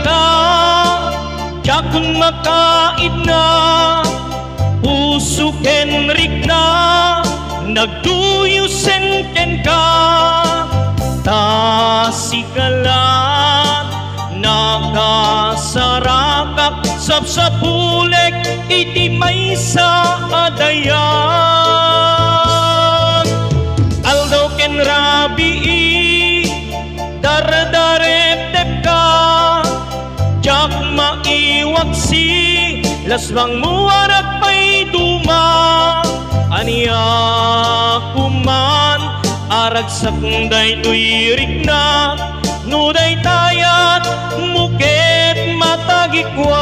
ka, yakun makaid na, puso kenrik na, nagduyusen ken ka, tasikalat, nakasarakak, sapsapulek, iti may sa adayan. Aldaw ken rabii, dardarep ka, jak maiwaksi, laswang muarak pa'y duma, aniya kuman, arag sakday tuyirik na, nuday tayat, muket matagikwan.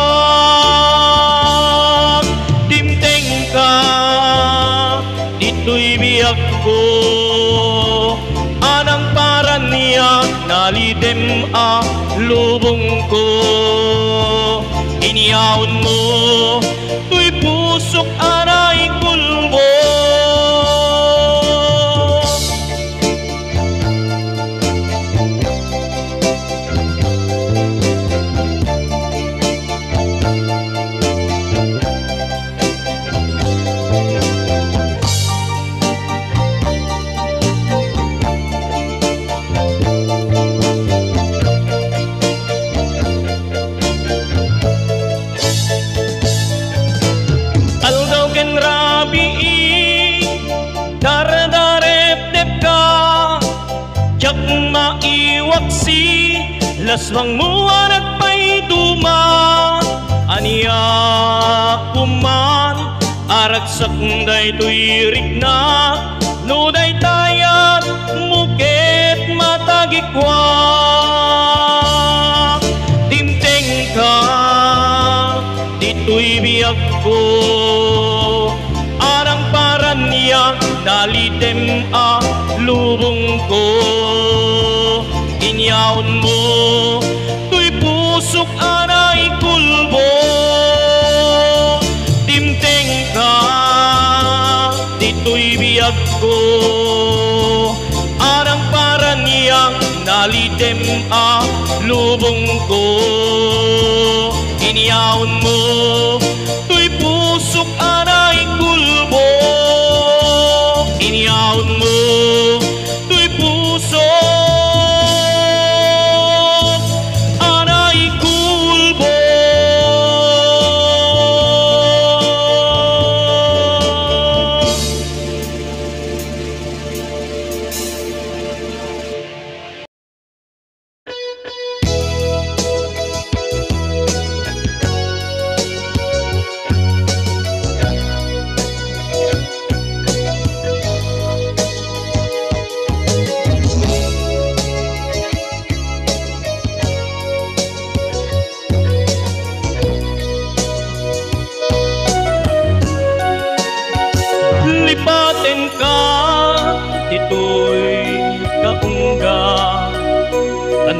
Dimteng ka, dito'y biyak ko, anang paran niya, nalidem lubong ko. Iniyaon mo, tuy pusok aray kulbo. Maiwaksi, laswang muarak pa'y duma, aniya kuman, arag sakday tuyirik na, nuday tayat, muket matagikwa. Dimteng ka, dito'y biyak ko, arang paran niya, dalidem lubong ko. Inyaon mo, tuy pusok aray kulbo. Dimteng ka, dito'y biyag ko, arang paran niyang nalidem lubong ko. Inyaon mo, tuy pusok aray kulbo. Inyaon mo, tuy pusok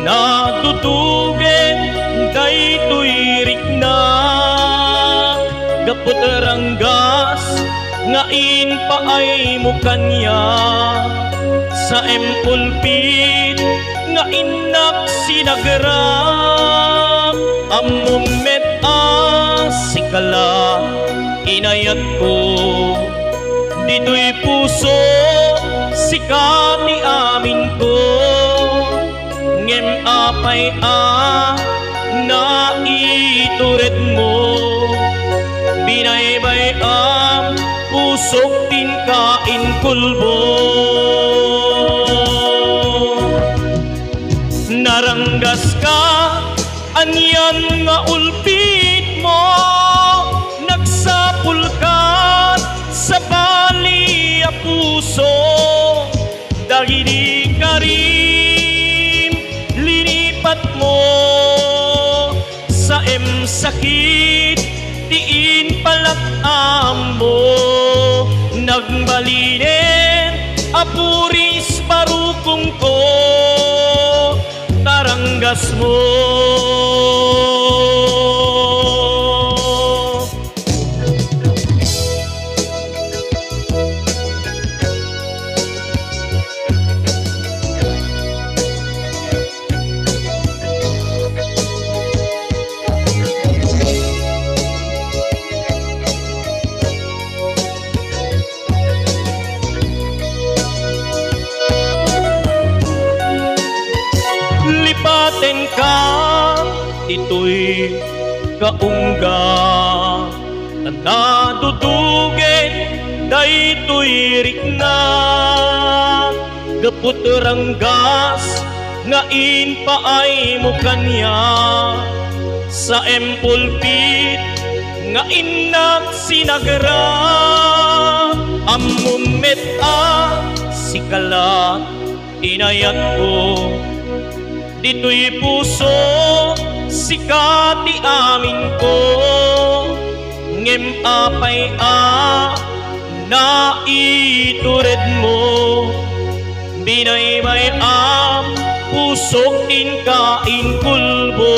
natutugen daytoy rikna, gapot ranggas ngain paay mo kanya, sa empulpit ngain nagsinagrap, ammom met sikala inayat ko, dito'y puso sikati amin ko. Ngem apay na itured mo, binaybay pusok din kain kulbo. Naranggas ka, anyan nga ulpit mo, nagsapul ka sa bali a puso, dagidi ka rin linipat mo sa sakit, diin palakam mo, nagbalinin apuris parukong ko, taranggas mo. dito'y kaungga nadudugin daytoy rikna gaput ranggas nga inpaay mo kanya sa empulpit nga inak sinagara amumet si kalat inayat ko dito'y puso sikati amin ko ngem apay na itured mo binaybay pusok din kain kulbo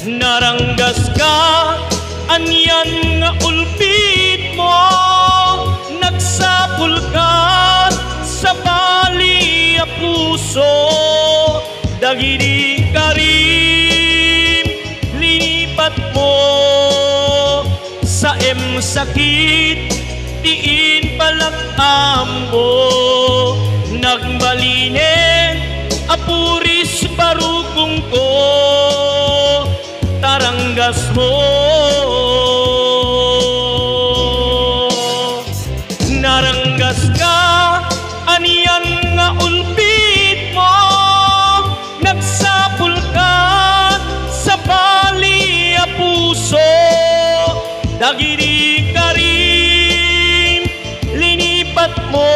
naranggas ka anyan nga ulpit mo nagsapul ka sa bali a puso dagiti karim linipat mo sa sakit tiin palakam mo nagbalinen apuris barukong ko taranggas mo naranggas ka aniyan nga ulpit mo nagsapul ka sa bali a puso dagiri karim linipat mo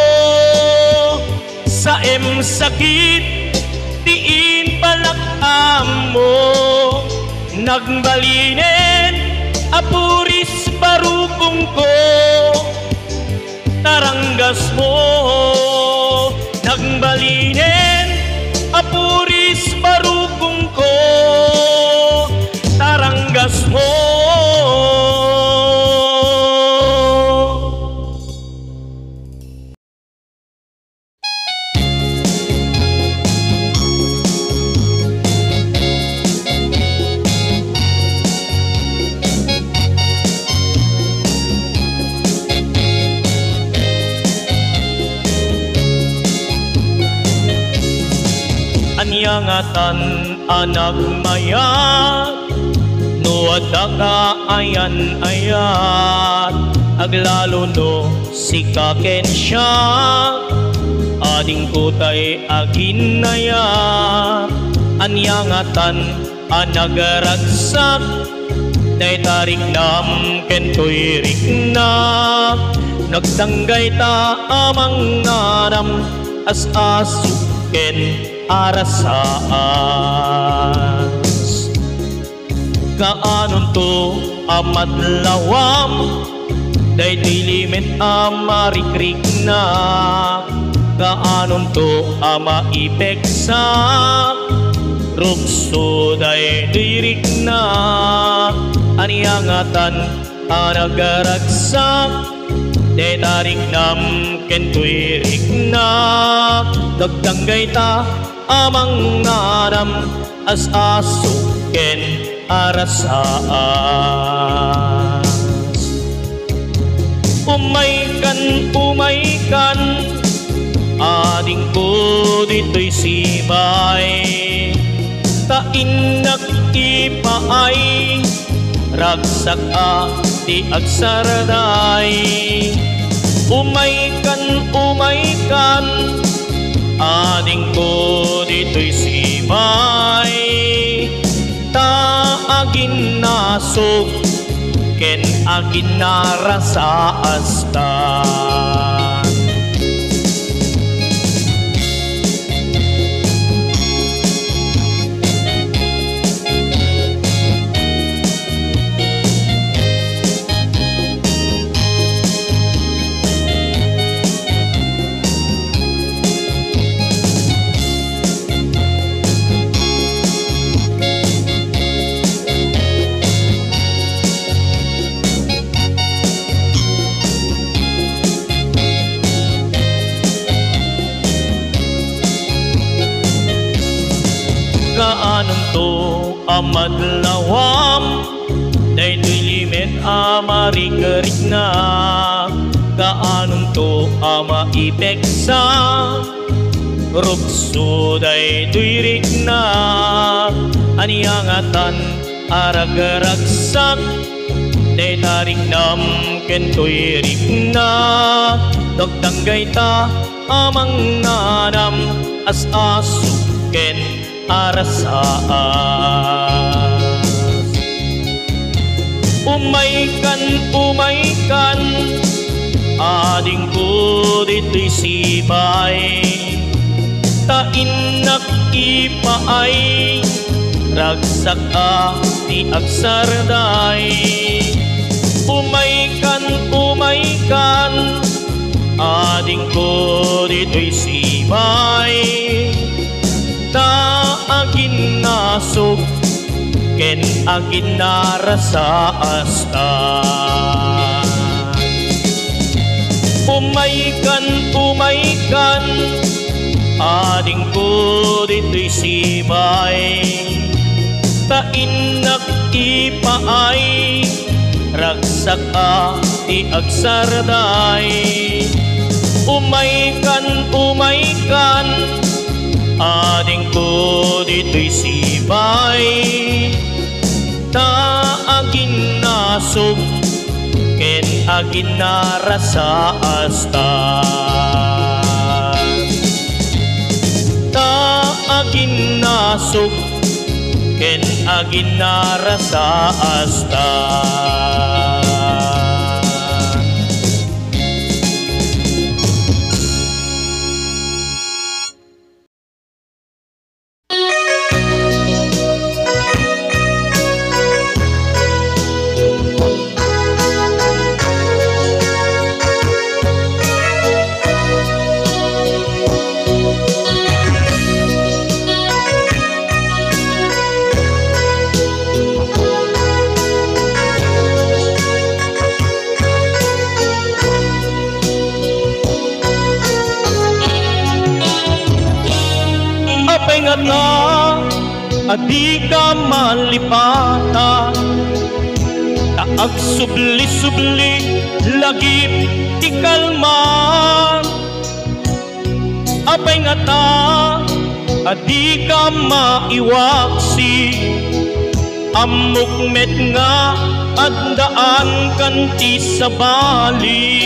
sa sakit tiin palakam mo nagbalinen apuris barukong ko taranggas mo nagbalinen apuris barukong ko taranggas mo anyangatan anak mayat no adaka ayan-ayat aglalo no si kakensya ading kutay aginayat anyangatan anagaragsak day tarik nam kentoy rikna nagtanggay ta amang ngaram as asuken arasaas kaanon to amadlawam day dilimit amarikrik na kaanon to amaipeksa rukso day dirik na anyangatan anagaragsak day tarik nam kentoy rikna dagdanggay ta amang ngaram as asuken arasaas umaykan ading ko dito'y sibay kainak ipaay ragsak di agsaraday umaykan ading ko dito'y sibay taagin nasog ken agin narasaastan kaanon to amadlawam daytoy limet amarikerik na kaanon to amaipeksa rugsuday tuirik na aniangatan aragaragsak de tarik nam ken tuirik na dagdanggay ta amang nanam as asu ken arasaas umaykan ading ko dito'y sibay tainak ipaay ragsak ti agsarday umaykan ading ko dito'y sibay taagin nasog ken agin narasaastan umaykan ading ko dito'y sibay tainak ipaay ragsak ti agsarday umaykan ading ko dito'y sibay taagin nasog ken agin narasaastan taagin nasog ken agin narasaastan adi ka malipata taag subli lagip ti kalman apay nga ta adi ka maiwaksi amukmet nga addaan kan ti sabali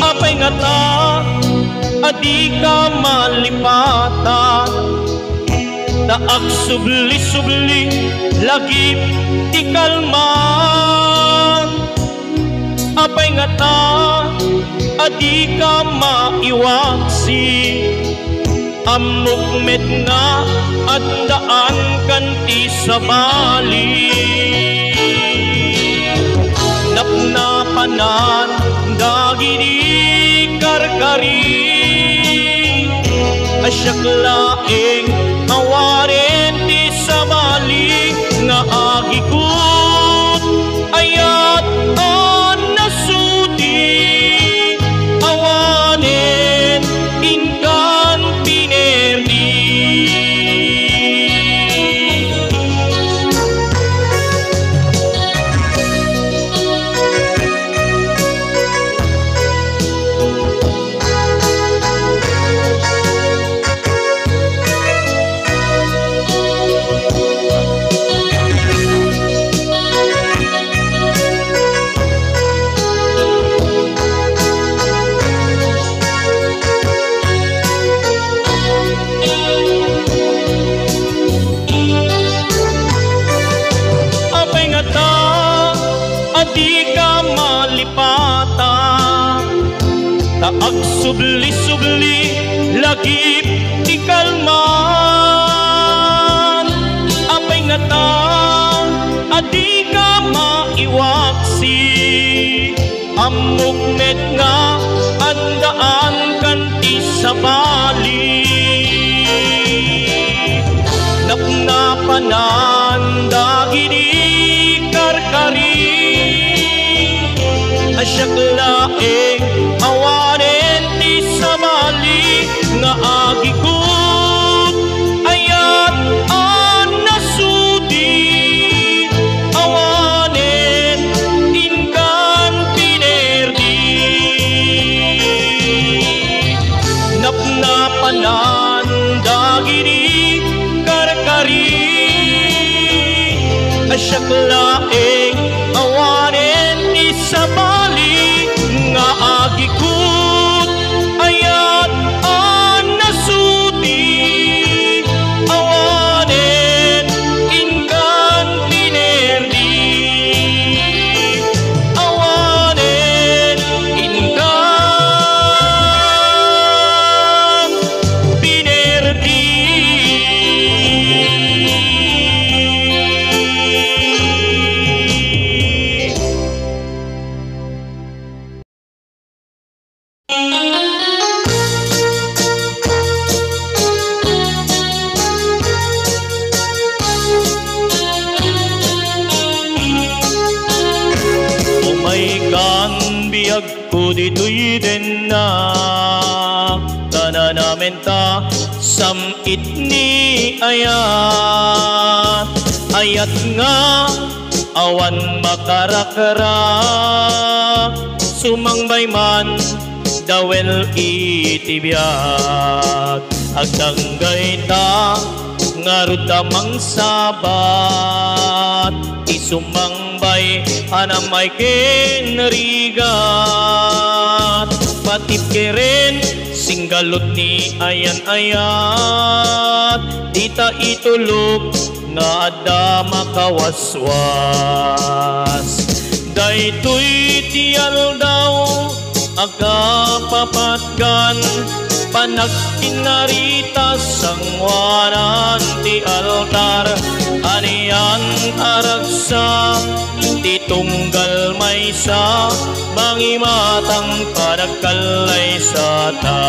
apay nga ta adi ka malipata taag subli lagip ti kalman apay nga ta adi ka maiwaksi amukmet nga addaan kan ti sabali napnapanan dagiti karkari asyak laeng awarin ti sabali nga agikut ayat nasudi awanin inkan pinerdi taag subli lagip ti kalman apay nga ta adi ka maiwaksi amukmet nga andaan kan ti sabali napnapanan dagiti karkari asyak laeng awanen ti sabali nga agikut ayat nasudi awanen inkan pinerdi napanan dagiri karkari asyak laeng awanen di sabali nga agikut ayat anasuti awanen inkan tinerdi awanen inkan tinerdi. Biyag ko dito'y din na tananamin ta samit ni ayat ayat nga awan makarakara sumangbay man dawel itibiyag agdanggay ta ngarud damang sabat isumangbay anamay kinarigat patip keren singgalot ni ayan-ayat dita itulog nga ada makawaswas daytoy tiyal daw agapapatgan panagkinarita sangwanan ti altar anian aragsa ti tunggal maysa mangimatang padagkalay sa ta.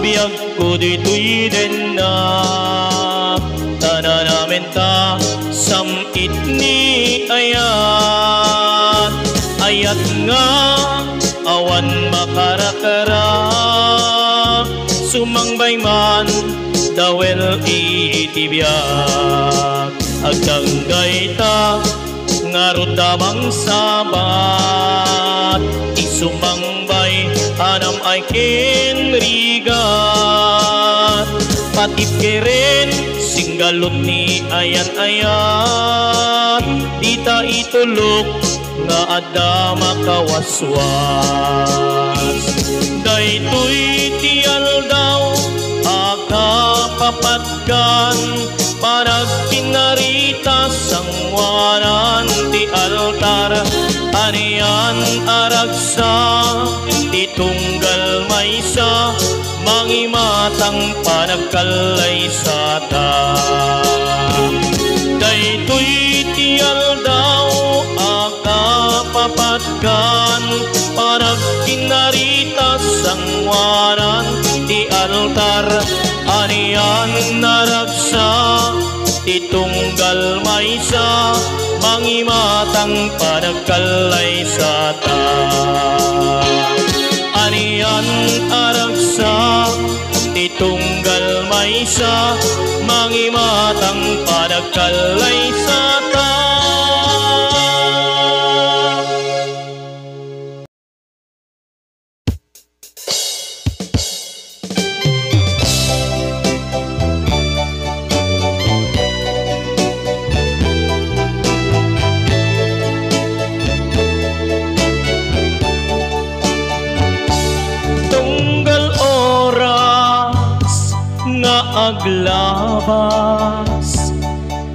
Biyag ko dito'y din na tananamin ta samit ni ayat ayat nga awan makarakara sumangbay man dawel itibiyag agdanggay ta ngarud damang sabat isumangbay anam ay kinrigat patip keren singgalot ni ayan-ayat dita itulok nga ada makawaswas daytoy tiyal daw akapapatgan panagkinarita sangwanan ti altar anian aragsa ti tunggal maysa mangimatang panagkalay sa ta daytoy tiyal daw akapapatgan panagkinarita sangwanan ti altar anian naragsa ti tunggal maysa mangimatang panagkalay sa ta anian aragsa ti tunggal maysa mangimatang panagkalay sa ta. Aglabas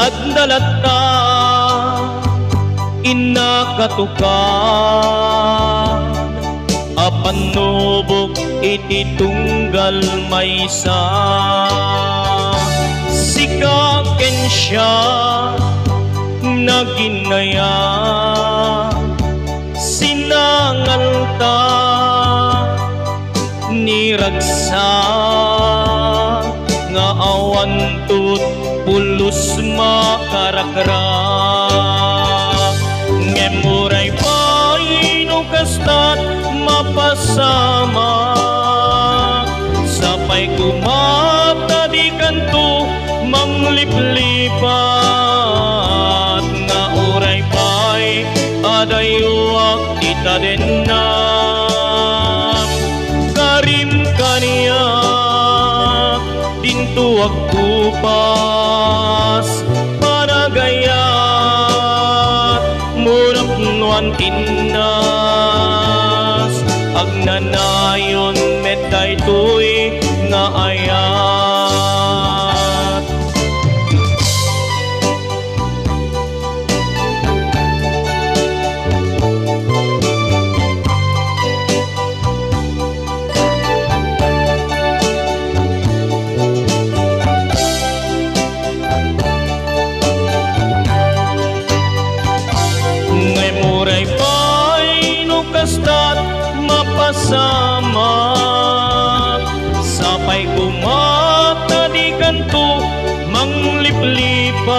at dalata inakatukan apanubok iti tunggal maysa sikaken siya naginaya sinangalta niragsa nga awan tut pulos makarakrak ngemuray paino kastat mapasama sapay kumata di kanto mangliplipat nga uray pay adayuak kita din na karim kaniya dintuak kupas panagayat murap nuan tinas agnanayon metay tuy nga ayat kastat mapasama sapay kumata di kanto mangliplipat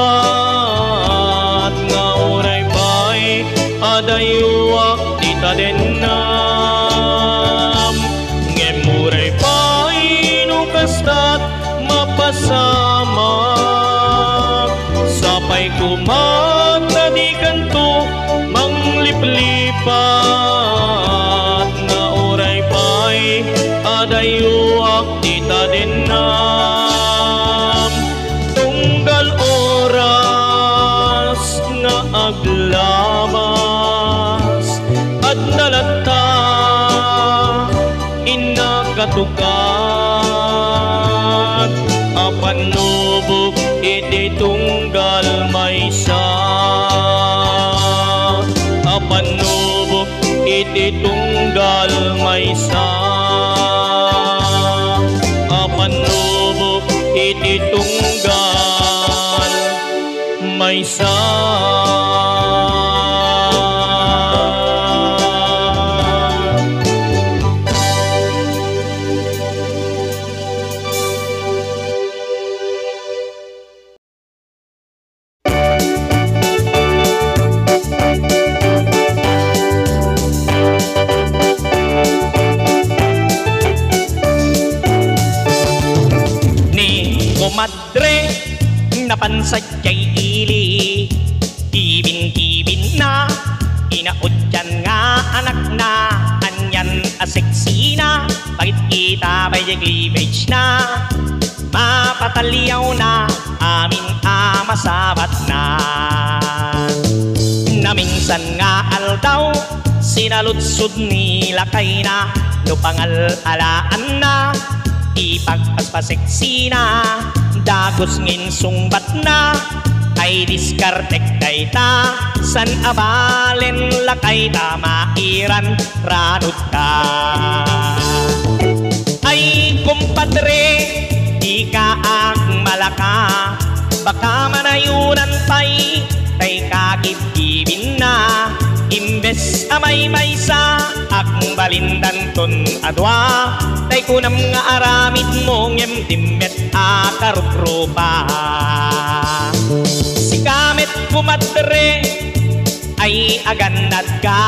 nga oray pay adayuak di tadenam ngemuray pay no kastat mapasama sapay kumata di kanto mangliplipat nga oray pay adayuak di tadenam tunggal oras nga aglamas at nalata inakatukat apan nubok iti tunggal maysa panubok iti tunggal maysa panubok iti tunggal maysa Madre napansadyay ili kibin-kibin na inaudyan nga anak na anyan aseksi na bakit kita by cleavage na mapatalyaw na amin amasabat na naminsan nga aldaw sinalutsod nila kay na nupangal-alaan na ipagpaspaseksi na dagos ngin sungbat na ay diskartek dayta san abalen lakay ta mairan ranut ka ay kumpadre di ka ang malaka baka manayunan pay tay kakibibin na imbes amay maysa akong balindan ton adwa tay kunam nga aramid mo ngem dimmet akaruprupa si kamet kumadre ay agannad ka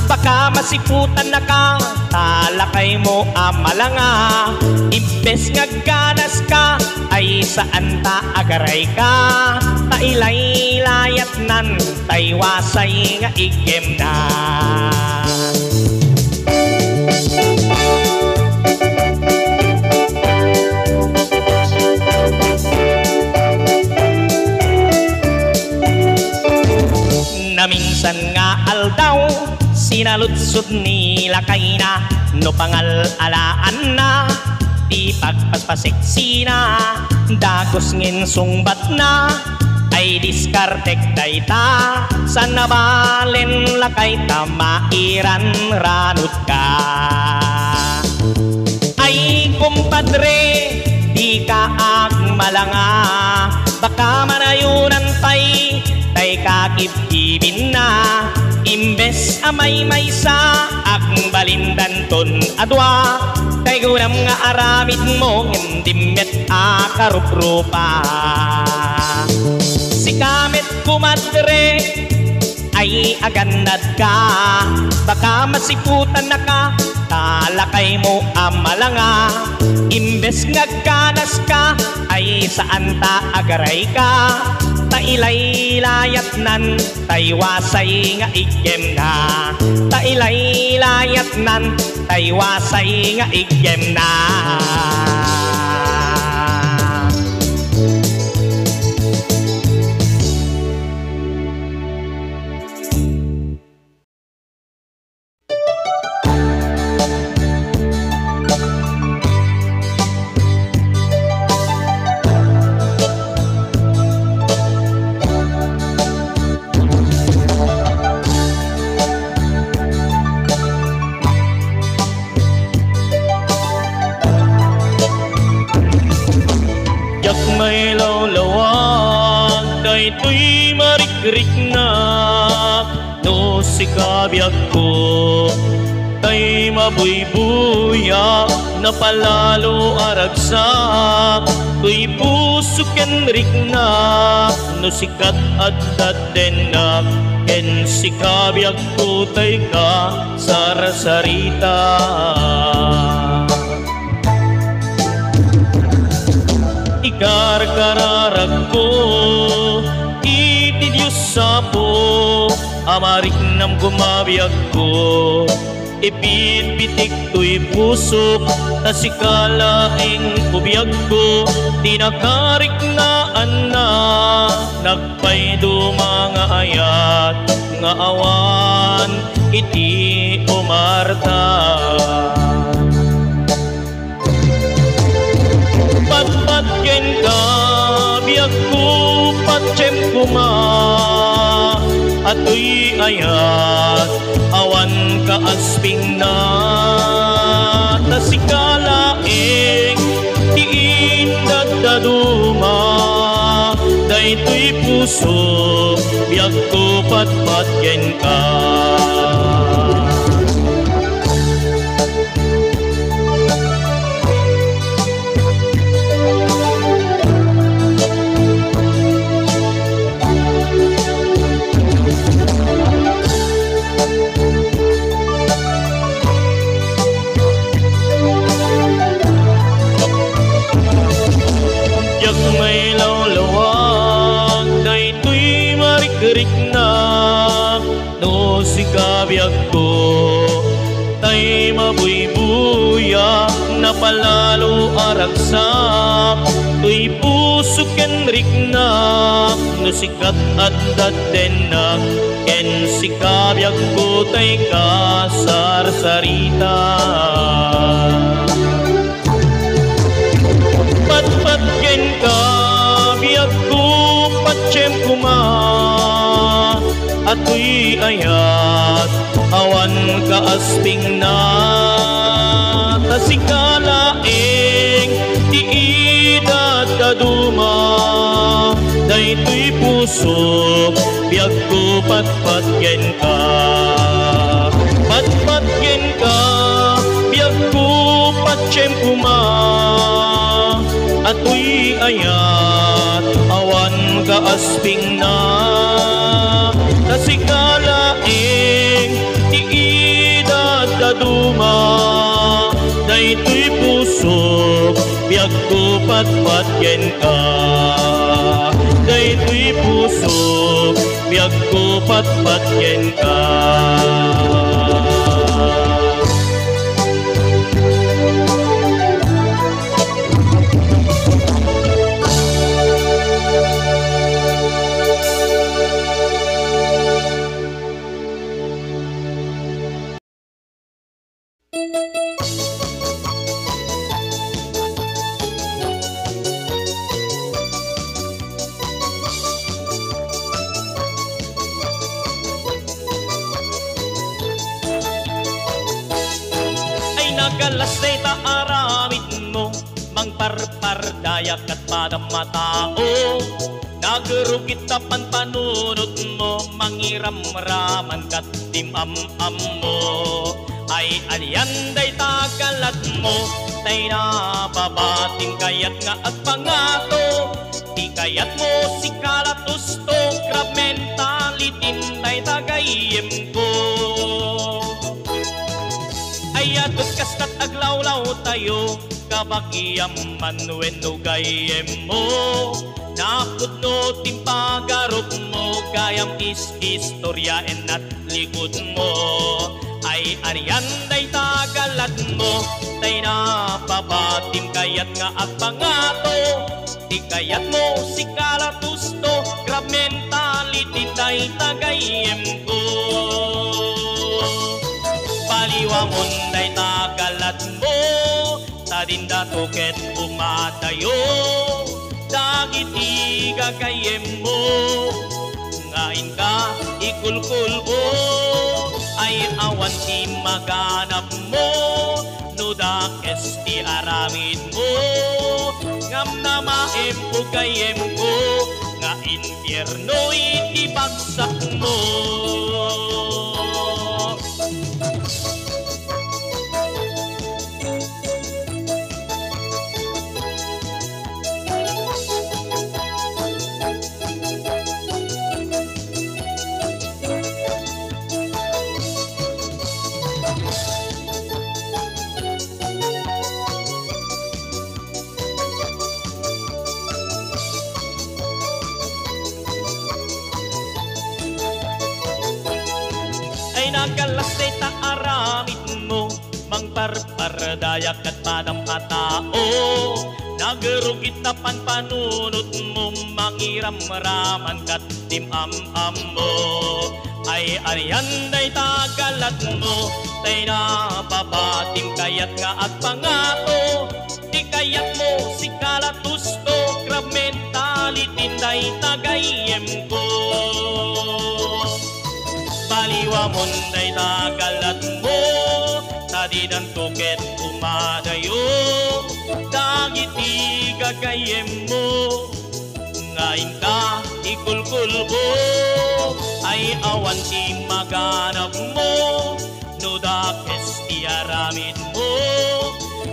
baka masiputan na ka talakay mo amalanga imbes nga ganas ka ay saan ta agaray ka tailay-layat nan taywasay nga igem na naminsan nga aldaw sinalutsod nila kay na no pangal-alaan na di pagpaspaseksi na dagos ngin sungbat na ay diskartek dayta sa nabalen lakay ta mairan ranut ka ay kumpadre di ka ang malanga baka manayunan pay tay kakibibin na imbes amay maysa akong balindan ton adwa tay gunam nga aramid mo ngem dimmet akaruprupa. Si kamet kumadre ay agannad ka, baka masiputan na ka, talakay mo amalanga. Imbes ngagkanas ka, ay saan ta agaray ka, tailay-layat nan, taywasay nga igem na. Tailay-layat nan, taywasay nga igem na. May lawlawag, daytoy marikrik na, no si kabiyak ko, tay mabuybuya, na palalo aragsak, tuy puso kenrik na, no sikat at dadenak, ken si kabiyak ko, tay ka sarasarita. Ikarkararag ko, iti Diyos sapo, amarik nam kumabiyag ko. Ipitpitik to'y pusok, na sikalaing kubiyag ko. Tinakarik na ana, nagpay do mga ayat, nga awan iti umarta. Patpatken ka, biyag ko, patsyem kuma, ato'y ayat, awan ka asping na, tasikalaing, tiin dadaduma, dayto'y puso, biyag ko, patpatken ka. May lawlawag, daytoy marikrik na, no si kabiyak ko, tay mabuybuya, na palalo aragsak, tuy puso kenrik na, no sikat at dadenak, ken si kabiyak ko, tay kasarsarita. Patpatken ka, biyag ko, patsyem kuma, ato'y ayat, awan ka asping na, tasikalaing, tiidadaduma, dayto'y puso, biyag ko, patpatken ka. Patpatken ka, biyag ko, patsyem kuma, ato'y ayat, awan ka asping na, tasikalaing, tiidadaduma, dayto'y puso, biyag ko, patpatken ka. Dayto'y puso, biyag ko, patpatken ka. Nagalasay ta aramid mo, mangparpardayak at padamatao. Nagrugit ta panpanunod mo, mangiramraman kat timam-am mo. ay alyanday tagalat mo, tay nababatim kayat nga at pangato, di kayat mo si kalatusto, crab mentality tay tagayem ko. Ay atot kastat aglawlaw tayo, kabakiyam manwen no gayem mo, nakudno timpagarop mo, gayam istoryaen at likod mo, ay ariyanday tagalat mo, tay nababatim kayat nga at pangato, di kayat mo si kalatusto, crab mentality tay tagayem ko. Paliwa monday tagalat mo, tadinda toket umatayo, dagiti gagayem mo, ngain ka ikulkul o, ay awan ti maganap mo, nudakes ti aramid mo, ngam na maem ugayem ko, nga impyerno iti bagsak mo. Nagalasay ta aramid mo, mangparpardayak at panamkatao, nagerugit na panpanunot mo, mangiram-raman kat timam-am mo, ay ariyanday tagalat mo, tay nababatim kayat nga at pangato, di kayat mo si kalatusto, crab mentality day tagayem ko. Paliwa monday tagalat mo, tadidan toket umadayo, dagiti gagayem mo, ngain ka ikulkul mo, ay awan ti maganap mo, nudakes ti aramid mo,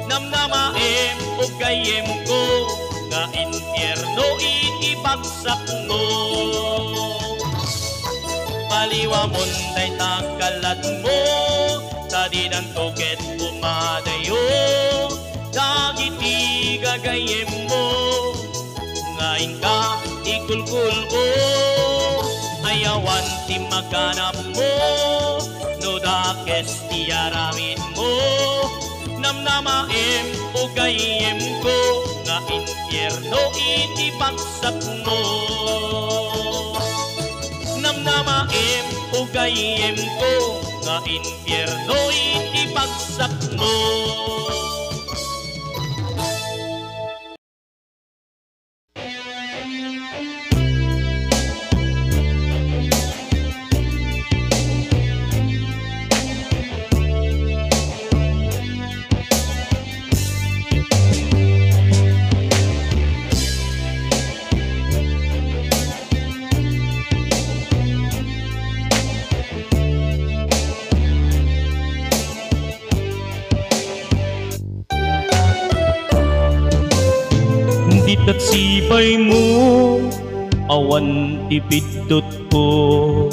namnamaem o gayem ko, nga impyerno iti bagsak mo. Paliwa monday tagalat mo, tadidan toket umadayo, dagiti gagayem mo, ngain ka ikulkul mo, ayawan ti maganap mo, nudakes ti aramid mo, namnamaem o gayem ko, nga impyerno iti bagsak mo. Namnamaem o gayem ko, nga impyerno iti bagsak mo. At sibay mo, awan ipidot ko,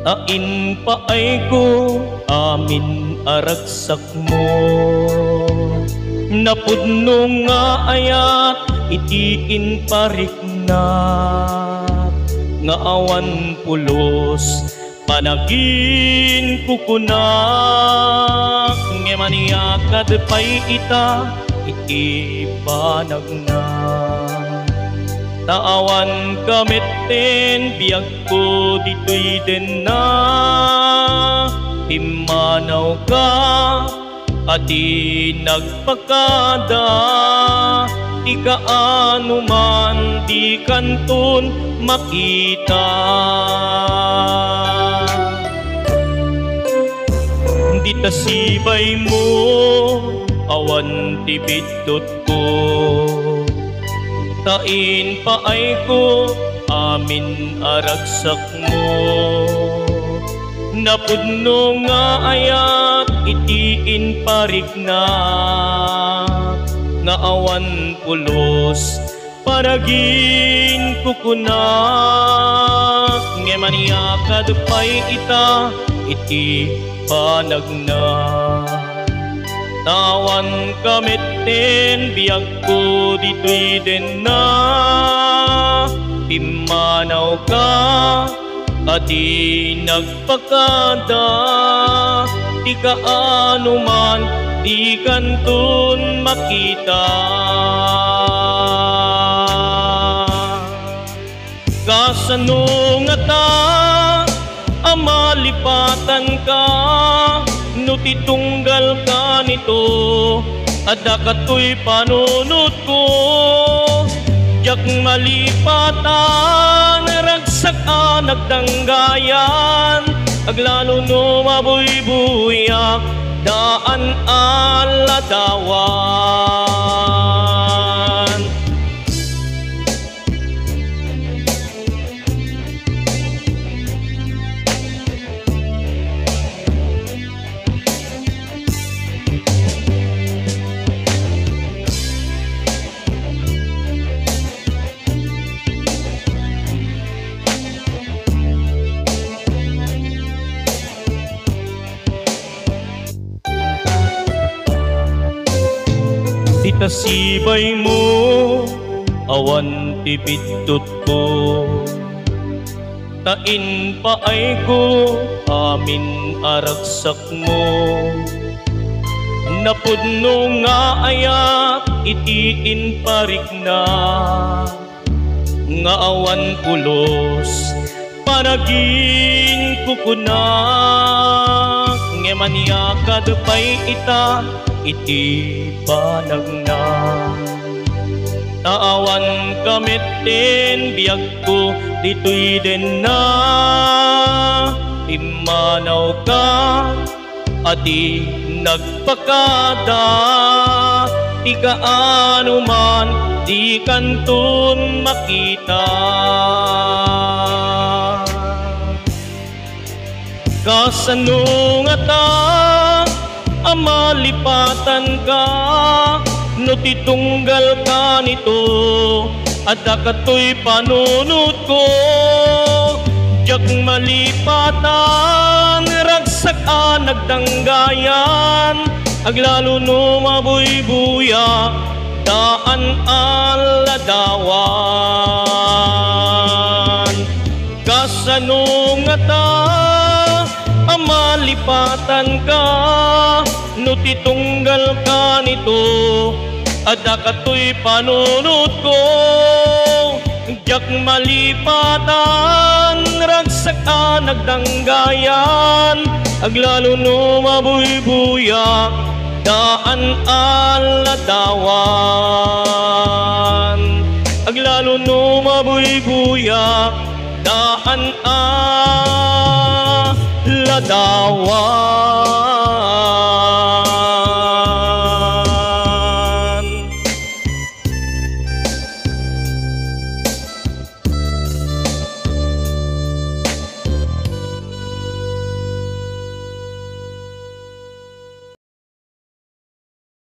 tain paay ko, amin aragsak mo. Napudno nga ayat, itikin pariknat, nga awan pulos, panagin kukunak, ngemaniakad pa'y ita, ipanag na. Taawan kamiten, biyag ko dito'y din na, imanaw ka, ati nagpakada, di kaano man, di kanton makita. Di tasibay mo, awan tibidot ko, tain paay ko, amin aragsak mo. Napudno nga ayan, itiin parigna nga awan pulos paragin kukunak ngemaniakad pay ita iti panagna tawan kameten biag ko dito'y den na pimanaw ka ati nagpakada di ka anuman di kantun makita kasano nga ta amalipatan ka no titunggal ka nito ada kato'y panunod ko jak malipatan ragsak nagdanggayan aglalo no mabuy-buyak daan aladawan itasibay mo awan tipitut ko tain paay ko amin aragsak mo napudno nga ayak itiin parigna nga awan pulos panagin kukunak ngemaniakad pay ita iti panagna taawan kameten biag ko dito'y den na imanaw ka ati nagpakada di ka anuman di kantun makita kasano nga ta amalipatan ka no titunggal ka nito ada kato'y panunod ko jak malipatan ragsak nagdanggayan aglalo no mabuy-buya daan aladawan kasano nga ta amalipatan ka no titunggal ka nito ada kato'y panunod ko jak malipatan ragsak nagdanggayan aglalo no mabuy-buya daan aladawan aglalo no mabuy-buya daan aladawan